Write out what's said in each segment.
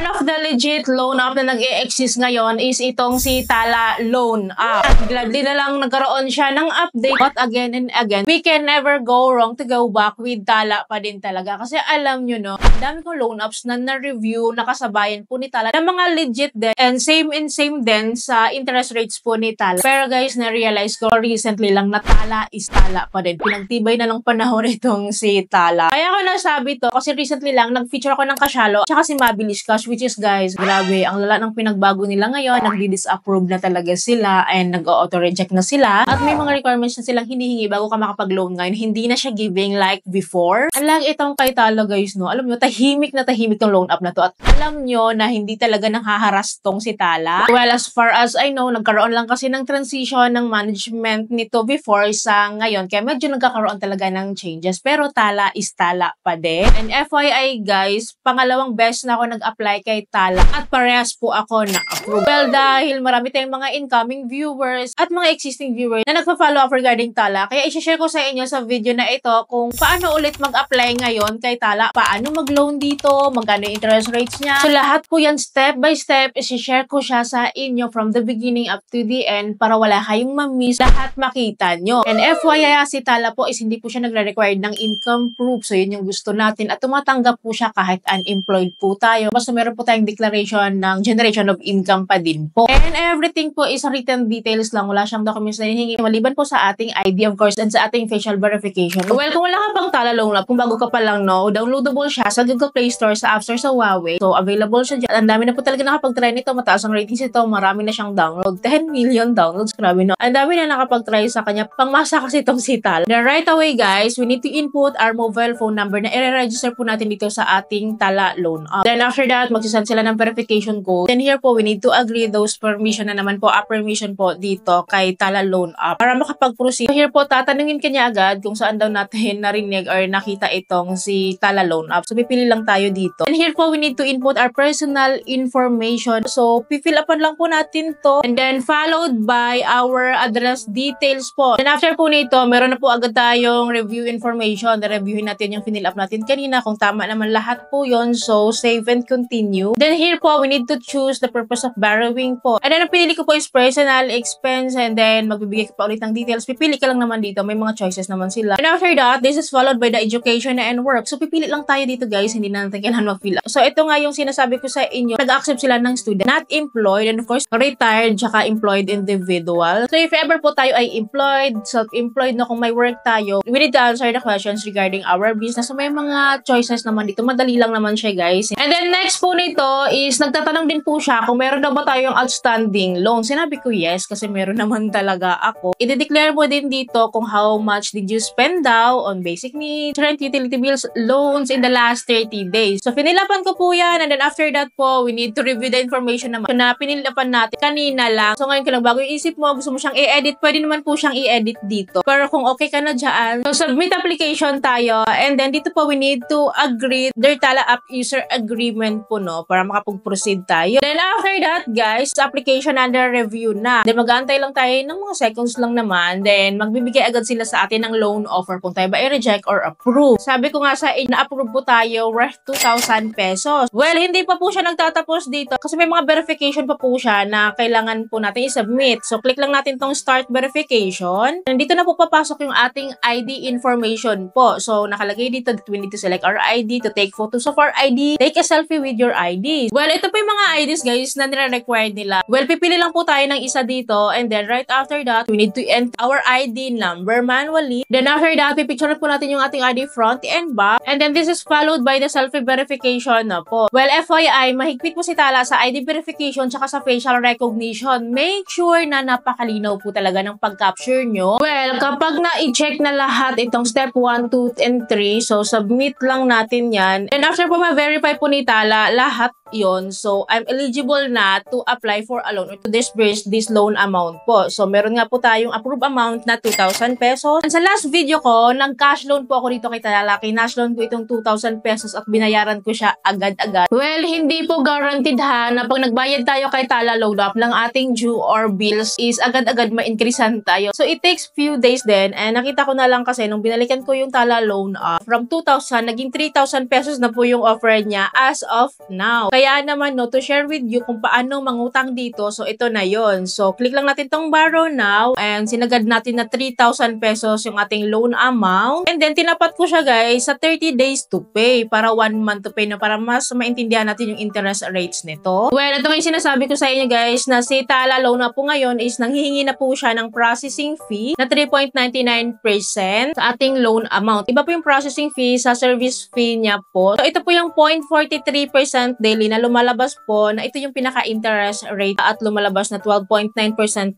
One of the legit loan app na nag-e-exist ngayon is itong si Tala Loan App. Gladly na lang nagkaroon siya ng update. But again and again, we can never go wrong to go back with Tala pa din talaga. Kasi alam nyo no, dami kong loan apps na na-review, nakasabayan po ni Tala na mga legit din. And same din sa interest rates po ni Tala. Pero guys, na-realize ko recently lang na Tala is Tala pa din. Pinagtibay na lang panahon itong si Tala. Kaya ko nasabi to kasi recently lang nag-feature ako ng Kasyalo tsaka si Mabilis Cash, which is guys, grabe, ang lala ng pinagbago nila ngayon. Nagdi-disapprove na talaga sila and nag-auto-reject na sila. At may mga requirements na silang hinihingi bago ka makapag-loan ngayon. Hindi na siya giving like before. Unlike itong kay Tala guys, no? Alam nyo, tahimik na tahimik tong loan app na to. At alam nyo na hindi talaga nanghaharas tong si Tala. Well, as far as I know, nagkaroon lang kasi ng transition ng management nito before sa ngayon. Kaya medyo nagkakaroon talaga ng changes. Pero Tala is Tala pa din. And FYI guys, pangalawang beses na ako nag-apply kay Tala at parehas po ako na-approve. Well, dahil marami tayong mga incoming viewers at mga existing viewers na nagpa-follow up regarding Tala, kaya i-share ko sa inyo sa video na ito kung paano ulit mag-apply ngayon kay Tala, paano mag-loan dito, magkano yung interest rates niya. So lahat po yan step by step, i-share ko siya sa inyo from the beginning up to the end para wala kayong ma-miss, lahat makita nyo. And FYI, si Tala po is hindi po siya nagre-require ng income proof. So yun yung gusto natin at tumatanggap po siya kahit unemployed po tayo. Basta meron po tayong declaration ng generation of income pa din po. And everything po is written details lang. Wala siyang documents na hinihingi. Maliban po sa ating ID of course and sa ating facial verification. Well, kung wala ka pang Tala Loan App, kung bago ka pa lang no, downloadable siya sa Google Play Store, sa App Store, sa Huawei. So available siya dyan. Ang dami na po talaga nakapag-try nito. Mataas ang ratings ito. Marami na siyang download. 10 million downloads. Grabe no. Ang dami na nakapag-try sa kanya. Pangmasa kasi itong si Tala. Then right away guys, we need to input our mobile phone number na i-register po natin dito sa ating Tala Loan App. Then after that, magsisend sila ng verification code. Then here po, we need to agree those permission na naman po, permission po dito kay Tala Loan App para makapag-proceed. So here po, tatanungin kanya agad kung saan daw natin narinig or nakita itong si Tala Loan App. So pipili lang tayo dito. And here po, we need to input our personal information. So pifill upan lang po natin to. And then followed by our address details po. And after po nito, meron na po agad tayong review information. Na-reviewin natin yung finill up natin kanina kung tama naman lahat po yon. So save and continue. Then here po, we need to choose the purpose of borrowing po. And then ang pinili ko po is personal expense and then magbibigay ka pa ulit ng details. Pipili ka lang naman dito. May mga choices naman sila. And after that, this is followed by the education and work. So pipili lang tayo dito guys. Hindi na natin kailangan mag-fill up. So ito nga yung sinasabi ko sa inyo. Nag-accept sila ng student, not employed, and of course, retired, tsaka employed individual. So if ever po tayo ay employed, self-employed na kung may work tayo, we need to answer the questions regarding our business. So may mga choices naman dito. Madali lang naman siya guys. And then next po nito is nagtatanong din po siya kung meron daw ba tayong outstanding loan. Sinabi ko yes kasi meron naman talaga ako. I-declare mo din dito kung how much did you spend daw on basic needs, rent, utility bills, loans in the last 30 days. So pinilapan ko po yan and then after that po, we need to review the information naman na pinilapan natin kanina lang. So ngayon kung bago yung isip mo, gusto mo siyang i-edit, pwede naman po siyang i-edit dito. Pero kung okay ka na dyan, so submit application tayo and then dito po we need to agree their Tala app user agreement po no para makapag-proceed tayo. Then after that guys, application under review na. Then mag-aantay lang tayo ng mga seconds lang naman. Then magbibigay agad sila sa atin ng loan offer kung tayo ba i-reject or approve. Sabi ko nga sa inyo, na-approve po tayo worth 2,000 pesos. Well, hindi pa po siya nagtatapos dito kasi may mga verification pa po siya na kailangan po natin i-submit. So click lang natin tong start verification. And dito na po papasok yung ating ID information po. So nakalagay dito that we need to select our ID, to take photos of our ID, take a selfie with your ID. Well, ito po yung mga IDs guys na nire-required nila. Well, pipili lang po tayo ng isa dito and then right after that, we need to enter our ID number manually. Then after that, pipicture po natin yung ating ID front and back. And then this is followed by the selfie verification na po. Well, FYI, mahigpit po si Tala sa ID verification tsaka sa facial recognition. Make sure na napakalinaw po talaga ng pag-capture nyo. Well, kapag na-i-check na lahat itong step 1, 2, and 3, so submit lang natin yan. And after po ma-verify po ni Tala lahat yon, so I'm eligible na to apply for a loan or to disburse this loan amount po. So meron nga po tayong approved amount na 2,000 pesos. And sa last video ko, nag-cash loan po ako dito kay Tala. Kinash loan po itong 2,000 pesos at binayaran ko siya agad-agad. Well, hindi po guaranteed ha na pag nagbayad tayo kay Tala Loan App ng ating due or bills is agad-agad ma-increasean tayo. So it takes few days din and nakita ko na lang kasi nung binalikan ko yung Tala Loan App from 2,000 naging 3,000 pesos na po yung offer niya as of now. Kaya naman no, to share with you kung paano mangutang dito, so ito na yon. So click lang natin tong borrow now and sinagad natin na 3,000 pesos yung ating loan amount. And then tinapat ko siya guys sa 30 days to pay para 1 month to pay na para mas maintindihan natin yung interest rates nito. Well, ito yung sinasabi ko sa inyo guys na si Tala Loan Up po ngayon is nanghihingi na po siya ng processing fee na 3.99% sa ating loan amount. Iba po yung processing fee sa service fee niya po. So, ito po yung 0.43% daily na lumalabas po na ito yung pinaka-interest rate at lumalabas na 12.9%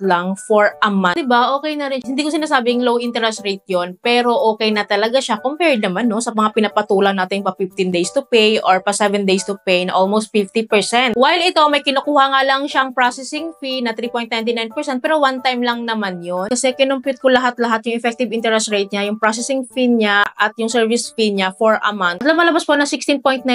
lang for a month. Diba? Okay na rin. Hindi ko sinasabing low interest rate yon, pero okay na talaga siya compared naman no, sa mga pinapatulan natin pa 15 days to pay or pa 7 days to pay na almost 50%. While ito, may kinukuha nga lang siyang processing fee na 3.99% pero one time lang naman yun. Kasi kinumpute ko lahat-lahat yung effective interest rate niya, yung processing fee niya at yung service fee niya for a month. Lumalabas po na 16.9%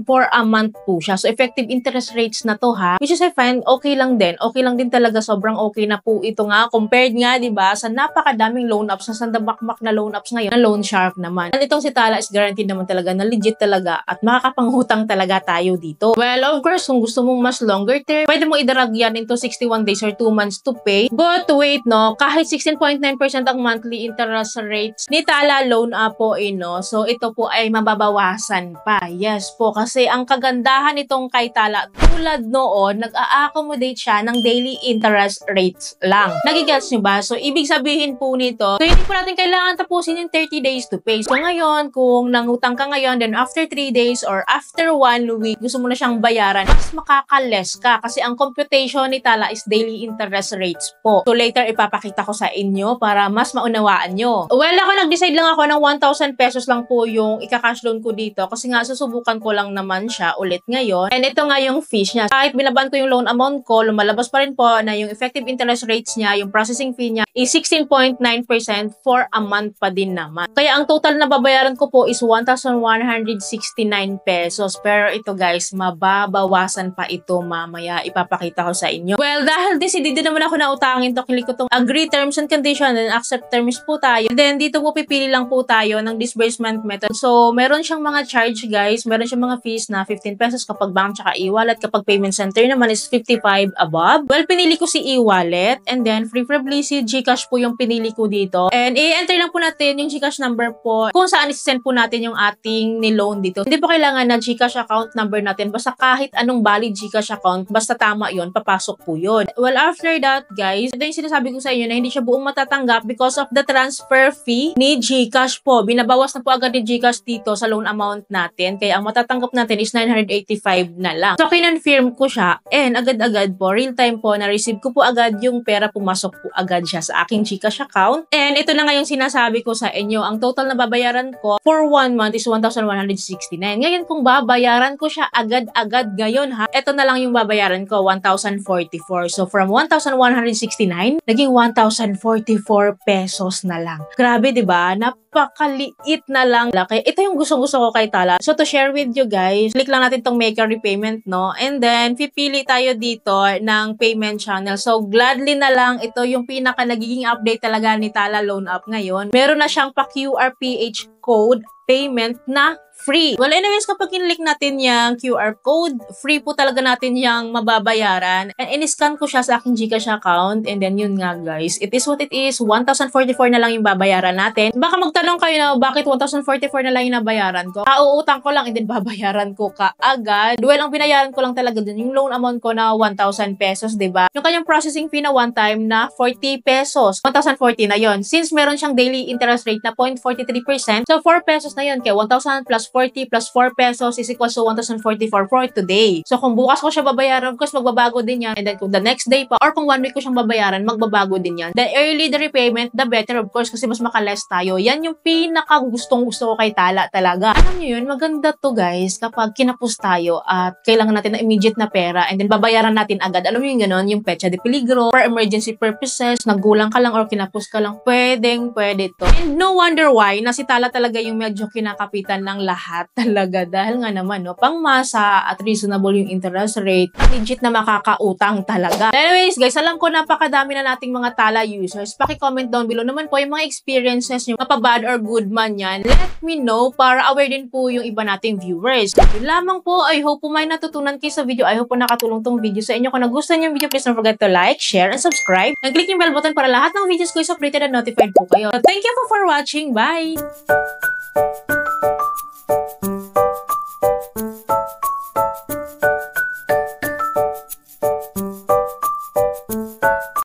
for a month po siya. So effective interest rates na to ha. Which is I find okay lang din. Okay lang din talaga. Sobrang okay na po ito nga. Compared nga diba sa napakadaming loan apps, sa sandabakmak na loan apps ngayon, na Loan Shark naman. And itong si Tala is guaranteed naman talaga na legit talaga at makakapanghutang talaga tayo dito. Well, of course, kung gusto mong mas longer term, pwede mo idarag yan into 61 days or 2 months to pay. But wait, no, kahit 16.9% ang monthly interest rates ni Tala Loan Up po, no, so ito po ay mababawasan pa. Yes po, kasi ang kagandahan nitong kay Tala, tulad noon, nag-a-accommodate siya ng daily interest rates lang. Nagigets nyo ba? So, ibig sabihin po nito, so hindi po natin kailangan tapusin yung 30 days to pay. So, ngayon, kung nangutang ka ngayon, then after 3 days or after 1 week, gusto mo na siyang bayaran, mas makaka-less ka kasi ang computation ni Tala is daily interest rates po. So, later, ipapakita ko sa inyo para mas maunawaan nyo. Well, ako nag-decide lang ako ng 1,000 pesos lang po yung ika-cash loan ko dito kasi nga susubukan ko lang naman siya ulit ngayon. And ito nga yung fees niya. Kahit binaban ko yung loan amount ko, lumalabas pa rin po na yung effective interest rates niya, yung processing fee niya is 16.9% for a month pa din naman. Kaya ang total na babayaran ko po is 1,169 pesos. Pero ito guys, mababawasan pa ito mamaya. Ipapakita ko sa inyo. Well, dahil decidido naman ako na utangin to, click ko tong agree terms and conditions and accept terms po tayo. Then dito po pipili lang po tayo ng disbursement method. So, meron siyang mga charge guys. Meron siyang mga fees na 15 pesos kapag bank tsaka e-wallet. Kapag payment center naman is 55 above. Well, pinili ko si e-wallet and then preferably si GCash po yung pinili ko dito. And i-enter lang po natin yung GCash number po kung saan isi-send po natin yung ating ni-loan dito. Hindi po kailangan na GCash account number natin. Basta kahit anong valid GCash account, basta tama yon, papasok po yun. Well, after that, guys, ito yung sinasabi ko sa inyo na hindi siya buong matatanggap because of the transfer fee ni GCash po. Binabawas na po agad ni GCash dito sa loan amount natin. Kaya ang matatanggap natin is 985 na lang. So, kinonfirm ko siya and agad-agad po, real time po, na-receive ko po agad yung pera, pumasok po agad siya sa aking GCash account. And ito na nga yung sinasabi ko sa inyo. Ang total na babayaran ko for 1 month is 1,169. Ngayon, kung babayaran ko siya agad-agad ngayon ha, ito na lang yung babayaran ko, 1,044. So, from 1,169, naging 1,044 pesos na lang. Grabe, diba? Napakaliit na lang. Kaya ito yung gusto-gusto ko kay Tala. So, to share with you guys, click lang natin tong make a repayment, no? And then, pipili tayo dito ng payment channel. So, gladly na lang, ito yung pinaka nagiging update talaga ni Tala Loan Up ngayon. Meron na siyang pa QRPH code payment na free. Well, anyways, kapag kinlik natin yung QR code, free po talaga natin yung mababayaran. And in-scan ko siya sa aking GCash account. And then, yun nga guys, it is what it is. 1,044 na lang yung babayaran natin. Baka magtanong kayo na, bakit 1,044 na lang yung nabayaran ko? Kauutang ko lang and then babayaran ko kaagad. Well, ang binayaran ko lang talaga dun, yung loan amount ko na 1,000 pesos, diba? Yung kanyang processing fee na one time na 40 pesos. 1,040 na yon. Since meron siyang daily interest rate na 0.43%, so 4 pesos na yon. Kaya 1,000 plus 40 plus 4 pesos is equals to 1,044 for today. So, kung bukas ko siya babayaran, of course, magbabago din yan. And then, kung the next day pa, or kung 1 week ko siyang babayaran, magbabago din yan. The early the repayment, the better, of course, kasi mas makaless tayo. Yan yung pinaka gustong-gusto ko kay Tala talaga. Alam nyo yun, maganda to guys, kapag kinapos tayo at kailangan natin ng immediate na pera, and then babayaran natin agad. Alam mo yung gano'n, yung pecha de peligro, for emergency purposes, naggulang ka lang or kinapos ka lang, pwede to. And no wonder why, na si Tala talaga yung medyo kinakapitan ng lahat lahat talaga dahil nga naman, no, pangmasa at reasonable yung interest rate. Legit na makakautang talaga. Anyways, guys, alam ko napakadami na nating mga Tala users. Paki-comment down below naman po yung mga experiences nyo, mapa-bad or good man yan. Let me know para aware din po yung iba nating viewers. Yun lamang po. I hope po may natutunan kayo sa video. I hope po nakatulong tong video sa inyo. Kung nagustuhan yung video, please don't forget to like, share, and subscribe. And click yung bell button para lahat ng videos ko is updated and notified po kayo. So, thank you po for watching. Bye!